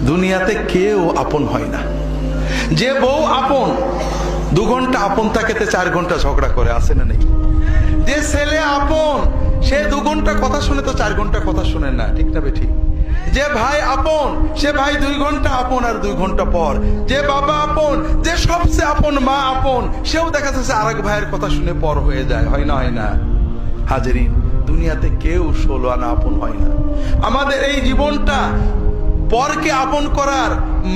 দুনিয়াতে কেউ আপন হয় না। যে বউ আপন 2 ঘন্টা আপন থাকেতে 4 ঘন্টা ঝগড়া করে, আসে না নেই? যে ছেলে আপন সে 2 ঘন্টা কথা শুনে তো 4 ঘন্টা কথা শুনে না, ঠিক না বেঠিক? যে ভাই আপন সে ভাই 2 ঘন্টা আপন আর 2 ঘন্টা পর। যে বাবা আপন, যে সবচেয়ে আপন মা আপন, সেও দেখা যাচ্ছে আরেক ভাইয়ের কথা শুনে পর হয়ে যায়, হয় না? হয় না হাজেরিন? দুনিয়াতে কেউ 16 আনা আপন হয় না। আমাদের এই জীবনটা পরকে আপন করার,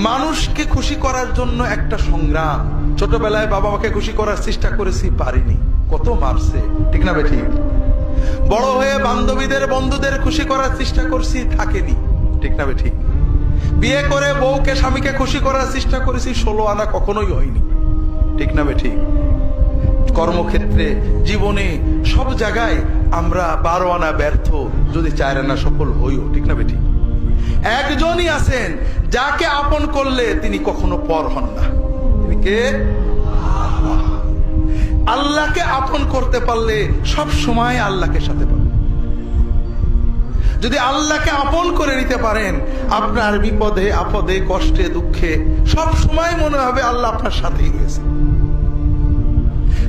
মানুষকে খুশি করার জন্য একটা সংগ্রাম। ছোটবেলায় বাবা মাকে খুশি করার চেষ্টা করেছি, পারিনি, কত মারছে, ঠিক না বেঠিক? বড় হয়ে বান্ধবীদের বন্ধুদের খুশি করার চেষ্টা করছি, থাকেনি, ঠিক না বেঠিক? বিয়ে করে বউকে স্বামীকে খুশি করার চেষ্টা করেছি, 16 আনা কখনোই হয়নি, ঠিক না বেঠিক? কর্মক্ষেত্রে, জীবনে, সব জায়গায় আমরা 12 আনা ব্যর্থ, যদি 4 আনা সফল হইও, ঠিক না বেঠিক? একজনই আছেন যাকে আপন করলে তিনি কখনো পর হন না। তিনি কে? আল্লাহকে আপন করতে পারলে সব সময় আল্লাহকে সাথে পাবেন। যদি আল্লাহকে আপন করে নিতে পারেন, আপনার বিপদে আপদে কষ্টে দুঃখে সব সময় মনে হবে আল্লাহ আপনার সাথেই রয়েছে।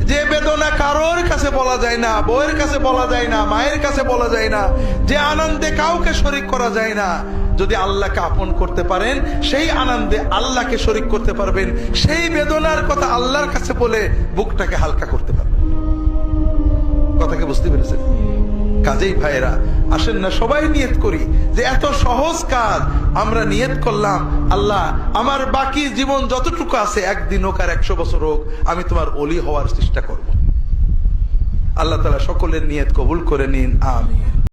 যে বেদনা কারোর কাছে বলা যায় না, বউয়ের কাছে বলা যায় না, মায়ের কাছে বলা যায় না, যে আনন্দে কাউকে শরীক করা যায় না, যদি আল্লাহকে আপন করতে পারেন সেই আনন্দে আল্লাহকে শরীক করতে পারবেন, সেই বেদনার কথা আল্লাহর কাছে বলে বুকটাকে হালকা করতে পারবেন। কথাকে বুঝতে পেরেছেন? কাজেই ভাইয়েরা, আসেন না সবাই নিয়ত করি যে এত সহজ কাজ আমরা নিয়ত করলাম, আল্লাহ আমার বাকি জীবন যতটুকু আছে, 1 দিন হোক আর 100 বছর হোক, আমি তোমার ওলি হওয়ার চেষ্টা করব। আল্লাহ তাআলা সকলের নিয়ত কবুল করে নিন, আমিন।